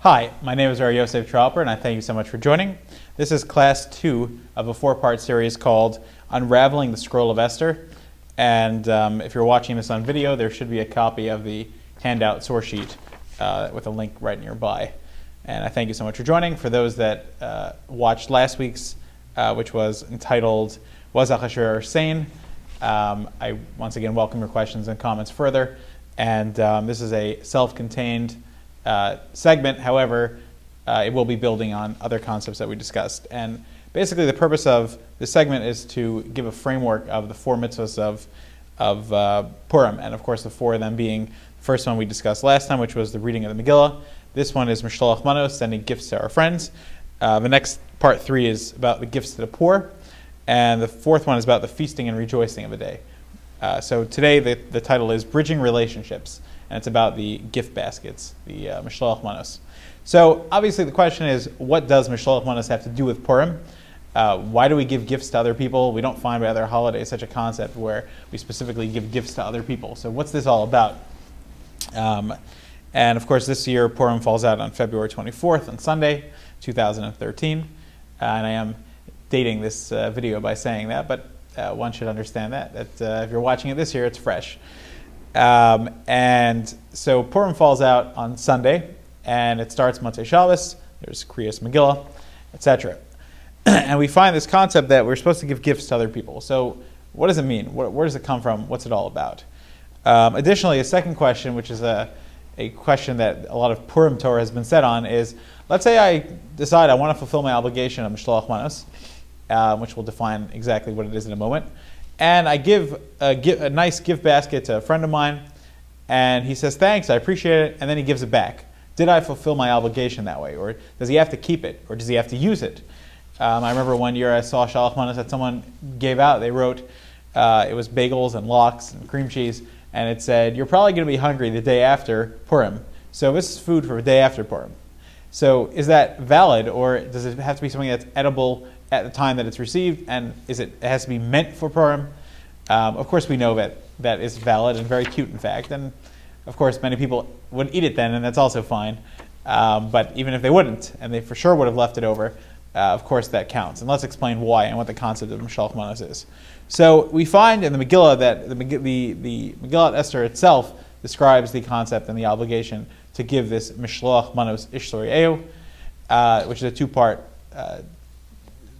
Hi, my name is Rabbi Yosef Tropper, and I thank you so much for joining. This is class 2 of a 4-part series called Unraveling the Scroll of Esther. And if you're watching this on video, there should be a copy of the handout source sheet with a link right nearby. And I thank you so much for joining. For those that watched last week's, which was entitled Was Achashverosh Sane, I once again welcome your questions and comments further. And this is a self-contained segment. However, it will be building on other concepts that we discussed. And basically the purpose of this segment is to give a framework of the 4 mitzvahs of Purim, and of course the 4 of them being the first one we discussed last time, which was the reading of the Megillah. This one is Mishloach Manos, sending gifts to our friends. The next part 3 is about the gifts to the poor, and the 4th one is about the feasting and rejoicing of the day. So today the title is Bridging Relationships, and it's about the gift baskets, the Mishloach Manos. So obviously the question is, what does Mishloach Manos have to do with Purim? Why do we give gifts to other people? We don't find by other holidays such a concept where we specifically give gifts to other people. So what's this all about? And of course this year Purim falls out on February 24th, on Sunday, 2013. And I am dating this video by saying that, but one should understand that if you're watching it this year, it's fresh. And so Purim falls out on Sunday, and it starts Motzei Shabbos. There's Kriyas Megillah, etc. And we find this concept that we're supposed to give gifts to other people. So what does it mean? Where does it come from? What's it all about? Additionally, a second question, which is a question that a lot of Purim Torah has been set on, is let's say I decide I want to fulfill my obligation of Mishloach Manos, which we'll define exactly what it is in a moment. And I give a nice gift basket to a friend of mine, and he says, thanks, I appreciate it, and then he gives it back. Did I fulfill my obligation that way? Or does he have to keep it? Or does he have to use it? I remember one year I saw Shalach Manos that someone gave out. They wrote, it was bagels and lox and cream cheese, and it said, you're probably going to be hungry the day after Purim. So this is food for the day after Purim. So is that valid, or does it have to be something that's edible at the time that it's received, and it has to be meant for Purim? Of course we know that is valid and very cute, in fact, and of course many people would eat it then, and that's also fine. But even if they wouldn't, and they for sure would have left it over, of course that counts. And let's explain why and what the concept of Mishloach Manos is. So we find in the Megillah that the Megillah Esther itself describes the concept and the obligation to give this Mishloach Manos Ish L'Re'ehu, which is a 2-part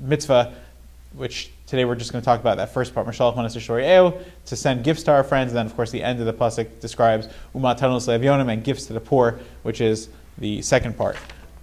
mitzvah, which today we're just going to talk about that first part, Mishloach Manos Ish L'Re'ehu, to send gifts to our friends. And then of course the end of the pasuk describes Umatanos Le'Avyonim, and gifts to the poor, which is the second part.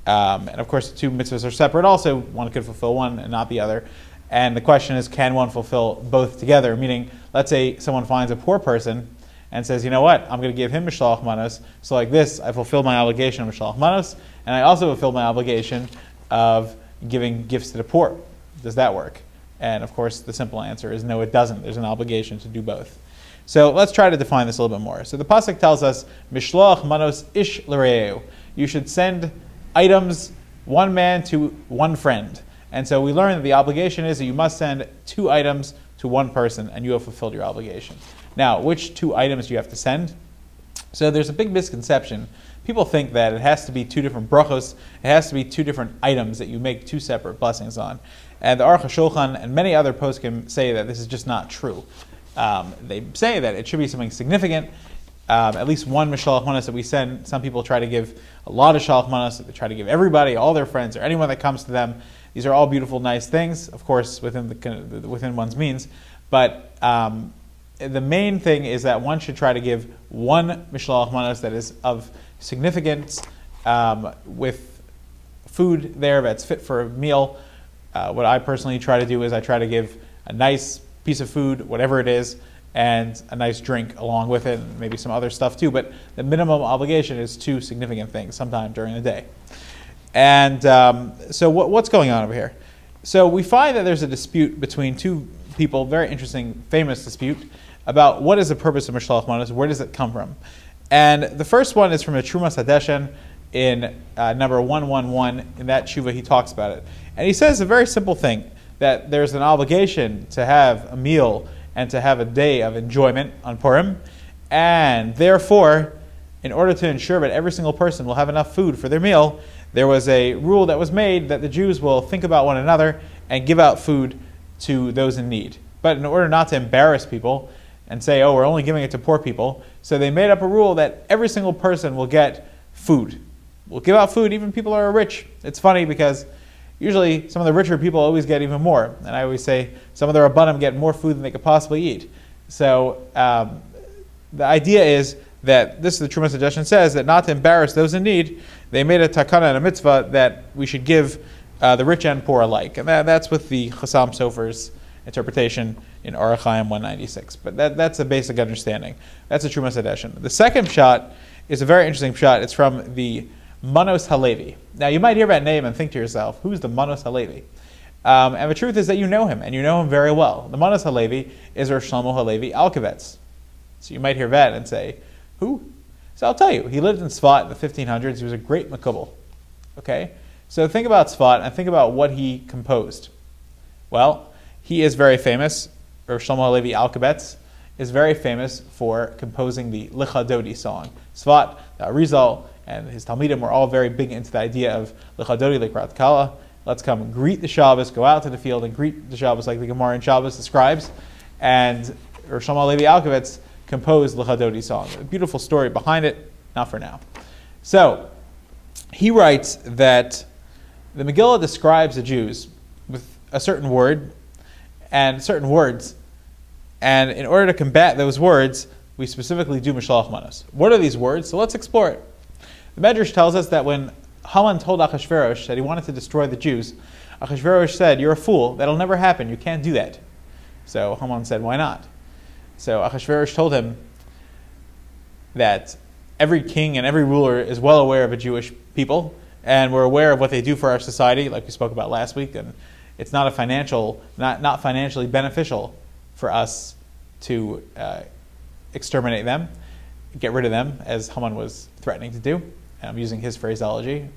And of course the 2 mitzvahs are separate also. One could fulfill one and not the other. And the question is, can one fulfill both together? Meaning, let's say someone finds a poor person and says, you know what, I'm going to give him Mishloach Manos. So like this, I fulfilled my obligation of Mishloach Manos, and I also fulfilled my obligation of giving gifts to the poor. Does that work? And of course the simple answer is no, it doesn't. There's an obligation to do both. So let's try to define this a little bit more. So the pasuk tells us, Mishloach Manos Ish L'Re'ehu. You should send items, one man to one friend. And so we learn that the obligation is that you must send 2 items to one person, and you have fulfilled your obligation. Now, which 2 items do you have to send? So there's a big misconception. People think that it has to be 2 different brachos, it has to be 2 different items that you make 2 separate blessings on. And the Aruch HaShulchan and many other poskim say that this is just not true. They say that it should be something significant. At least one Mishloach Manos that we send. Some people try to give a lot of Shalach Manos. They try to give everybody, all their friends, or anyone that comes to them. These are all beautiful, nice things, of course, within one's means. But the main thing is that one should try to give one Mishloach Manos that is of significance, with food there that's fit for a meal. What I personally try to do is I try to give a nice piece of food, whatever it is, and a nice drink along with it, and maybe some other stuff too. But the minimum obligation is 2 significant things sometime during the day. And so what's going on over here? So we find that there's a dispute between 2 people, very interesting, famous dispute, about what is the purpose of Mishloach Manos, where does it come from? And the first one is from a Trumas Hadeshen in number 111. In that tshuva he talks about it. And he says a very simple thing, that there's an obligation to have a meal and to have a day of enjoyment on Purim, and therefore in order to ensure that every single person will have enough food for their meal, there was a rule that was made that the Jews will think about one another and give out food to those in need. But in order not to embarrass people and say, oh, we're only giving it to poor people, so they made up a rule that every single person will get food. We'll give out food, even people who are rich. It's funny because usually some of the richer people always get even more. And I always say some of the Rabbanim get more food than they could possibly eat. So the idea is that this is the Truma suggestion says that not to embarrass those in need, they made a takana and a mitzvah that we should give the rich and poor alike. And that's with the Chassam Sofer's interpretation in Orach Chaim 196. But that's a basic understanding. That's a Truma suggestion. The second shot is a very interesting shot. It's from the Manos Halevi. Now you might hear that name and think to yourself, who's the Manos Halevi? And the truth is that you know him, and you know him very well. The Manos Halevi is Rosh Shlomo Halevi Alkabetz. So you might hear that and say, who? So I'll tell you, he lived in Tzfat in the 1500s. He was a great makubal. Okay? So think about Tzfat and think about what he composed. Well, he is very famous. Rosh Shlomo Halevi Alkabetz is very famous for composing the Licha Dodi song. Tzfat, Arizal, and his Talmidim were all very big into the idea of Licha Dodi Likrat Kala. Let's come and greet the Shabbos, go out to the field and greet the Shabbos like the Gemara in Shabbos describes. And Rosh Shlomo Halevi Alkabetz composed Licha Dodi song. A beautiful story behind it, not for now. So, he writes that the Megillah describes the Jews with a certain word and certain words, and in order to combat those words, we specifically do Mishloach Manos. What are these words? So let's explore it. The Medrash tells us that when Haman told Achashverosh that he wanted to destroy the Jews, Achashverosh said, you're a fool, that'll never happen, you can't do that. So Haman said, why not? So Achashverosh told him that every king and every ruler is well aware of a Jewish people, and we're aware of what they do for our society, like we spoke about last week, and it's not not financially beneficial for us to exterminate them, get rid of them, as Haman was threatening to do. And I'm using his phraseology.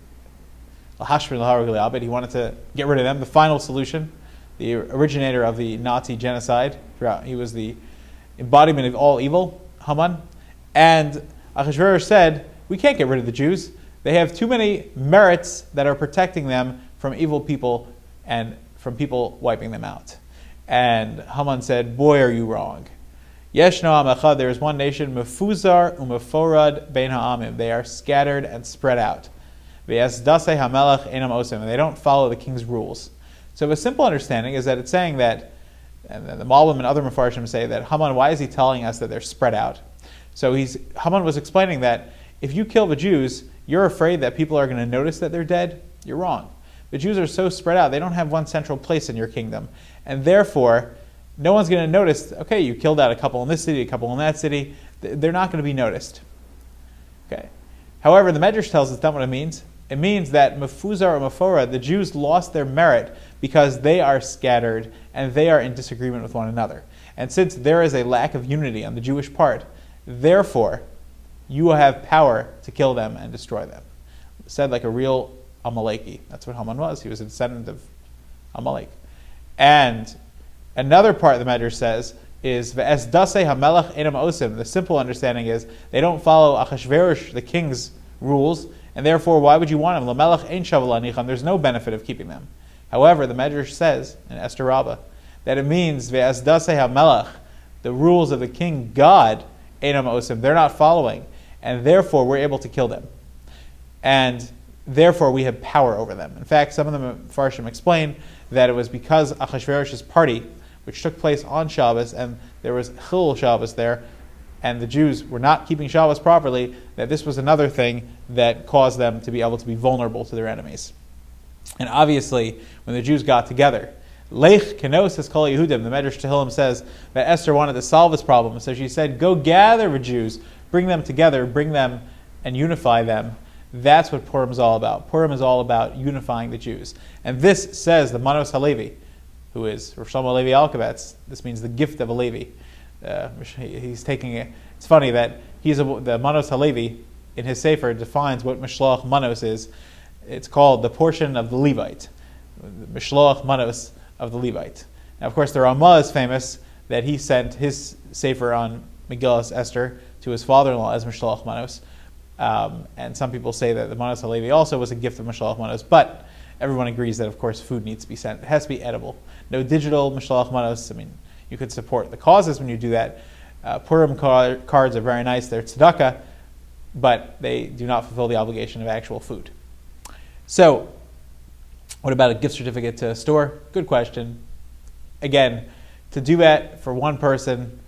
He wanted to get rid of them. The final solution, the originator of the Nazi genocide, he was the embodiment of all evil, Haman. And Achashverosh said, we can't get rid of the Jews. They have too many merits that are protecting them from evil people and from people wiping them out. And Haman said, boy, are you wrong. Yeshno Am Echad, there is one nation, Mefuzar umeforad bein ha'amim. They are scattered and spread out. Ve'es dasei hamelech einam osim, and they don't follow the king's rules. So a simple understanding is that it's saying that, and the Malbim and other Mefarshim say that Haman, why is he telling us that they're spread out? So Haman was explaining that if you kill the Jews, you're afraid that people are going to notice that they're dead. You're wrong. The Jews are so spread out, they don't have one central place in your kingdom. And therefore, no one's going to notice, okay, you killed out a couple in this city, a couple in that city. They're not going to be noticed. Okay. However, the Medrash tells us that's what it means. It means that Mefuzar or Meforah, the Jews lost their merit because they are scattered and they are in disagreement with one another. And since there is a lack of unity on the Jewish part, therefore, you will have power to kill them and destroy them. Said like a real Amaleki. That's what Haman was. He was a descendant of Amalek. And another part the Medrash says is Ve'es dasei hamelech einam osim. The simple understanding is they don't follow Achashverosh, the king's rules, and therefore why would you want them? Lamelech ein shavel anicham. There's no benefit of keeping them. However, the Medrash says in Esther Rabbah that it means Ve'es dasei hamelech, the rules of the king God einam osim. They're not following, and therefore we're able to kill them, and therefore we have power over them. In fact, some of the Mefarshim explain that it was because Achashverosh's party, which took place on Shabbos, and there was Chilul Shabbos there, and the Jews were not keeping Shabbos properly, that this was another thing that caused them to be able to be vulnerable to their enemies. And obviously, when the Jews got together, Lech Kenos es Kol Yehudim, the Medrash Tehillim says that Esther wanted to solve this problem, so she said, go gather the Jews, bring them together, bring them and unify them. That's what Purim is all about. Purim is all about unifying the Jews. And this says the Manos Halevi, who is Rosh Shlomo Levi Alkabetz. This means the gift of a Levi. He's taking it. It's funny that the Manos Halevi in his Sefer defines what Mishloach Manos is. It's called the portion of the Levite, the Mishloach Manos of the Levite. Now, of course, the Ramah is famous that he sent his Sefer on Megillas Esther to his father-in-law as Mishloach Manos. And some people say that the Manos Halevi also was a gift of Mishloach Manos, but everyone agrees that, of course, food needs to be sent. It has to be edible. No digital Mishloach Manos. I mean, you could support the causes when you do that. Purim cards are very nice. They're tzedakah, but they do not fulfill the obligation of actual food. So, what about a gift certificate to a store? Good question. Again, to do that for one person,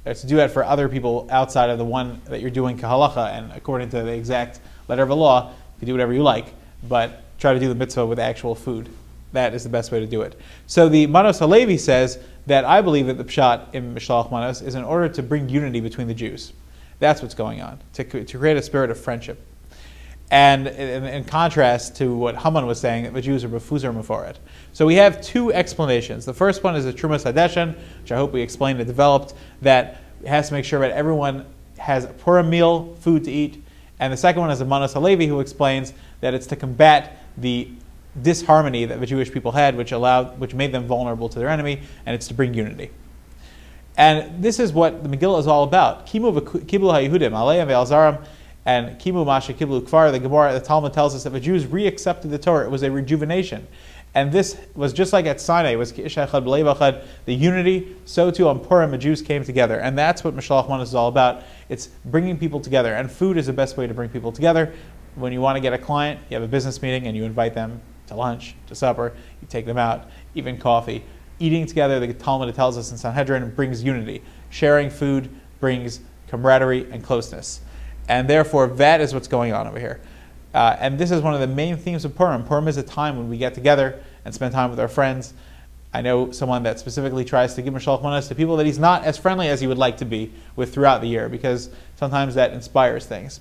or to do that for other people outside of the one that you're doing kahalacha, and according to the exact letter of the law, you can do whatever you like, but try to do the mitzvah with actual food. That is the best way to do it. So the Manos Halevi says that I believe that the pshat in Mishloach Manos is in order to bring unity between the Jews. That's what's going on, to create a spirit of friendship. And in contrast to what Haman was saying, that the Jews are mefuzar meforet. So we have two explanations. The first one is the Trumas Hadeshen, which I hope we explained and developed, that has to make sure that everyone has a Purim meal, food to eat. And the second one is the Manos Halevi, who explains that it's to combat the disharmony that the Jewish people had, which made them vulnerable to their enemy, and it's to bring unity. And this is what the Megillah is all about. Kimu v'kiblu ha'Yehudim, aleim ve'alzaram, and Kimu Masha Kiblu Kfar, the Gemara, the Talmud tells us that the Jews reaccepted the Torah. It was a rejuvenation. And this was just like at Sinai, it was the unity, so too on Purim the Jews came together. And that's what Mishloach Manos is all about. It's bringing people together. And food is the best way to bring people together. When you want to get a client, you have a business meeting and you invite them to lunch, to supper, you take them out, even coffee. Eating together, the Talmud tells us in Sanhedrin, brings unity. Sharing food brings camaraderie and closeness. And therefore, that is what's going on over here. And this is one of the main themes of Purim. Purim is a time when we get together and spend time with our friends. I know someone that specifically tries to give Mishloach Manos to people that he's not as friendly as he would like to be with throughout the year, because sometimes that inspires things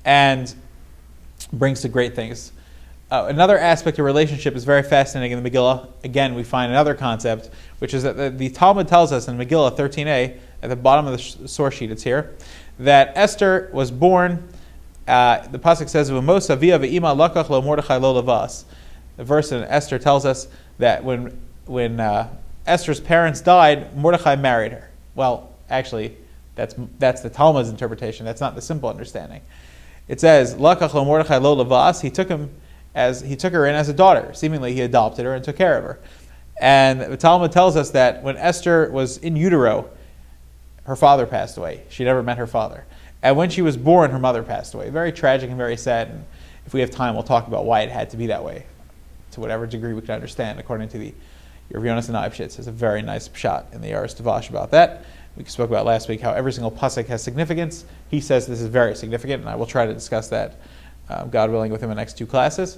and brings to great things. Another aspect of relationship is very fascinating in the Megillah. Again, we find another concept, which is that the Talmud tells us in Megillah 13a, at the bottom of the source sheet, it's here, that Esther was born. The pasuk says, "V'mos avia ve'ima lakach lo Mordechai lo levas." The verse in Esther tells us that when Esther's parents died, Mordechai married her. Well, actually, that's the Talmud's interpretation. That's not the simple understanding. It says, "Lakach lo Mordechai lo levas." He took her in as a daughter. Seemingly, he adopted her and took care of her. And the Talmud tells us that when Esther was in utero, her father passed away. She never met her father. And when she was born, her mother passed away. Very tragic and very sad. And if we have time, we'll talk about why it had to be that way, to whatever degree we can understand, according to the Rav Yonas and Eibshitz. There's a very nice pshat in the Yaris Tavash about that. We spoke about last week how every single pasuk has significance. He says this is very significant, and I will try to discuss that, God willing, with him in the next two classes.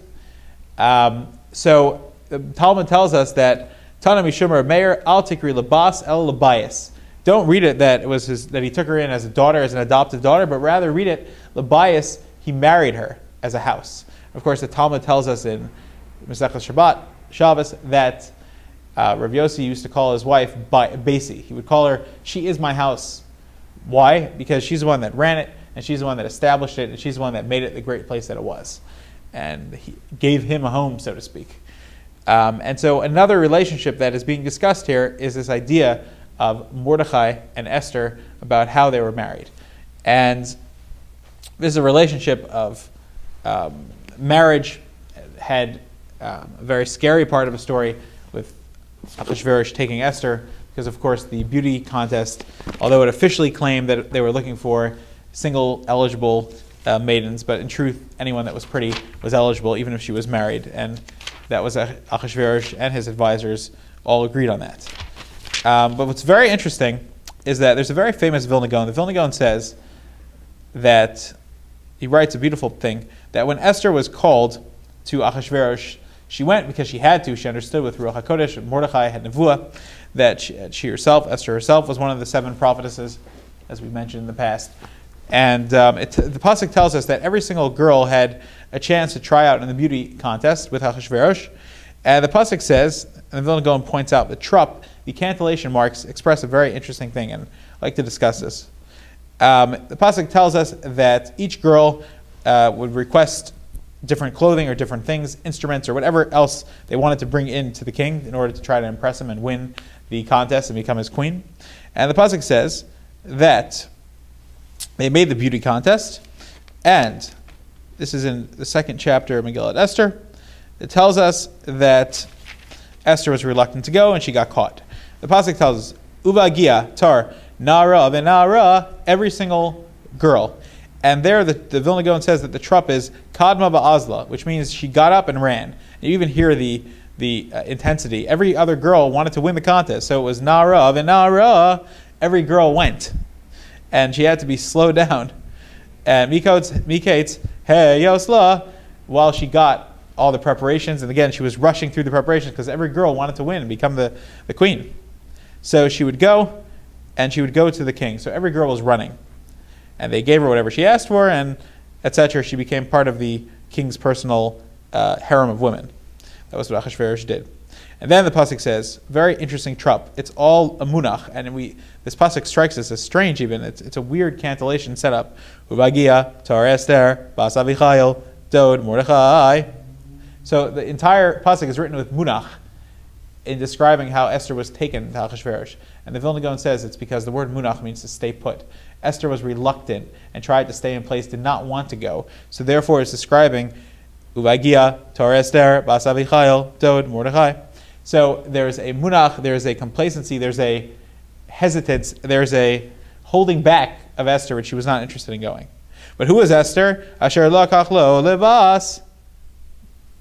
So the Talmud tells us that Tana Mishumer Meir Al Tikri Labas El Labayas. Don't read it that it was that he took her in as a daughter, as an adoptive daughter, but rather read it, Labayas, he married her as a house. Of course, the Talmud tells us in Masechah Shabbos that Rav Yossi used to call his wife Basi. He would call her, she is my house. Why? Because she's the one that ran it, and she's the one that established it, and she's the one that made it the great place that it was. And he gave him a home, so to speak. And so another relationship that is being discussed here is this idea of Mordechai and Esther, about how they were married. And this is a relationship of marriage. Had a very scary part of the story with Achashverosh taking Esther, because of course the beauty contest, although it officially claimed that they were looking for single eligible maidens, but in truth anyone that was pretty was eligible, even if she was married. And that was Achashverosh and his advisors all agreed on that. But what's very interesting is that there's a very famous Vilna Gaon. The Vilna Gaon says that, he writes a beautiful thing, that when Esther was called to Achashverosh, she went because she had to. She understood with Ruach HaKodesh, Mordechai had Nevuah, that she herself, Esther herself, was one of the 7 prophetesses, as we mentioned in the past. And the pasuk tells us that every single girl had a chance to try out in the beauty contest with Achashverosh. And the pasuk says, and the Vilna Gaon points out the trup, the cantillation marks express a very interesting thing, and I'd like to discuss this. The pasuk tells us that each girl would request different clothing or different things, instruments or whatever else they wanted to bring in to the king in order to try to impress him and win the contest and become his queen. And the pasuk says that they made the beauty contest, And this is in the second chapter of Megillat Esther. It tells us that Esther was reluctant to go and she got caught. The pasuk tells us, Uvagia tar nara v'nara, every single girl. And there the Vilna Gaon says that the trup is kadma ba'azla, which means she got up and ran. You even hear the intensity. Every other girl wanted to win the contest, so it was nara v'nara, every girl went. And she had to be slowed down. And Mikates, hey Yosla, while she got all the preparations, and again, she was rushing through the preparations because every girl wanted to win and become the queen. So she would go, and she would go to the king. So every girl was running. And they gave her whatever she asked for, and etc. She became part of the king's personal harem of women. That was what Achashverosh did. And then the pasuk says, very interesting trup. It's all a munach, and this pasuk strikes us as strange even. It's a weird cantillation setup. Uvagia, tar Esther, bas Avichayil, dod Mordechai. So the entire pasuk is written with munach in describing how Esther was taken to Achashverosh. And the Vilna Gaon says it's because the word munach means to stay put. Esther was reluctant and tried to stay in place, did not want to go. So therefore it's describing Uvagia, tar Esther, bas Avichayil, dod Mordechai. So there's a munach, there's a complacency, there's a hesitance, there's a holding back of Esther, which she was not interested in going. But who was Esther? Asher lakach lo levas.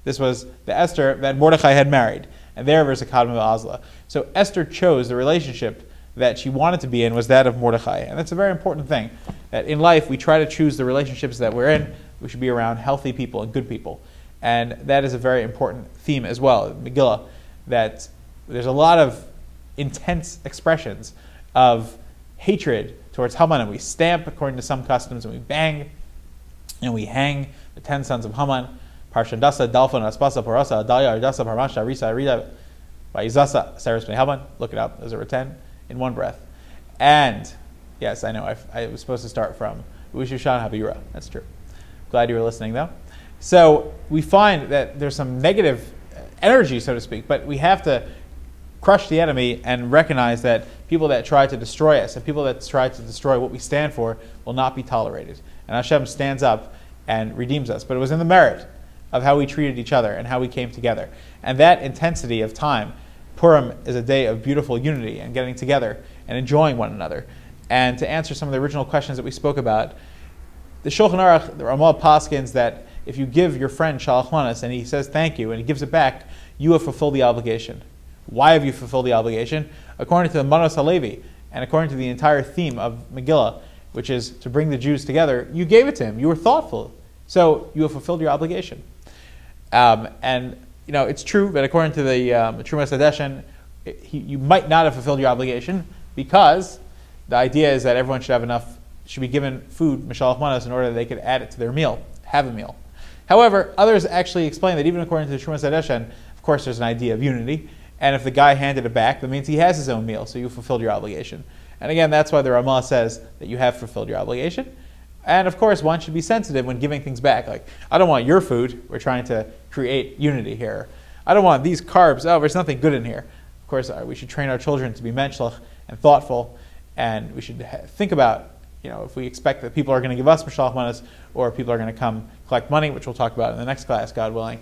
This was the Esther that Mordechai had married. And there's a kadma ba'azla. So Esther chose the relationship that she wanted to be in was that of Mordechai. And that's a very important thing. That in life, we try to choose the relationships that we're in. We should be around healthy people and good people. And that is a very important theme as well, Megillah, that there's a lot of intense expressions of hatred towards Haman, and we stamp according to some customs, and we bang, and we hang the 10 sons of Haman. Parshandasa, Dalphon, Aspasa, Parasa, Adaya, Ardasa, Parmasha, Arisa, Arida, Vaizasa, Saris, Haman. Look it up. Those are 10 in one breath. And, yes, I know, I was supposed to start from Ushushan Habira. That's true. Glad you were listening, though. So we find that there's some negative energy, so to speak, but we have to crush the enemy and recognize that people that try to destroy us and people that try to destroy what we stand for will not be tolerated. And Hashem stands up and redeems us. But it was in the merit of how we treated each other and how we came together. And that intensity of time, Purim is a day of beautiful unity and getting together and enjoying one another. And to answer some of the original questions that we spoke about, the Shulchan Aruch, the Ramah paskins that if you give your friend Shalach Manos and he says thank you and he gives it back, you have fulfilled the obligation. Why have you fulfilled the obligation? According to the Manos Halevi and according to the entire theme of Megillah, which is to bring the Jews together, you gave it to him. You were thoughtful. So you have fulfilled your obligation. And you know, it's true that according to the Trumas Hadeshen, you might not have fulfilled your obligation because the idea is that everyone should have enough, should be given food, Mishloach Manos, in order that they could add it to their meal, have a meal. However, others actually explain that even according to the Trumas Hadeshen, of course there's an idea of unity, and if the guy handed it back, that means he has his own meal, so you fulfilled your obligation. And again, that's why the Ramah says that you have fulfilled your obligation. And of course, one should be sensitive when giving things back. Like, I don't want your food. We're trying to create unity here. I don't want these carbs. Oh, there's nothing good in here. Of course, we should train our children to be menschlich and thoughtful. And we should think about, you know, if we expect that people are going to give us Mishloach Manos or people are going to come collect money, which we'll talk about in the next class, God willing,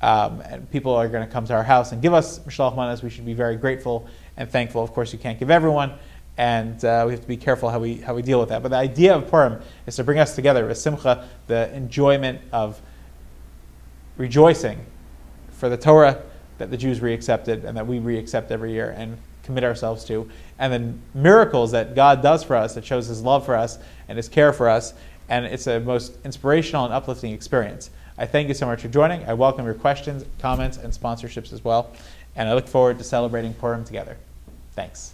and people are going to come to our house and give us Mishloach Manos, we should be very grateful and thankful. Of course, you can't give everyone. And we have to be careful how we deal with that. But the idea of Purim is to bring us together with simcha, the enjoyment of rejoicing for the Torah that the Jews re-accepted and that we re-accept every year and commit ourselves to, and the miracles that God does for us that shows His love for us and His care for us, and it's a most inspirational and uplifting experience. I thank you so much for joining. I welcome your questions, comments, and sponsorships as well, and I look forward to celebrating Purim together. Thanks.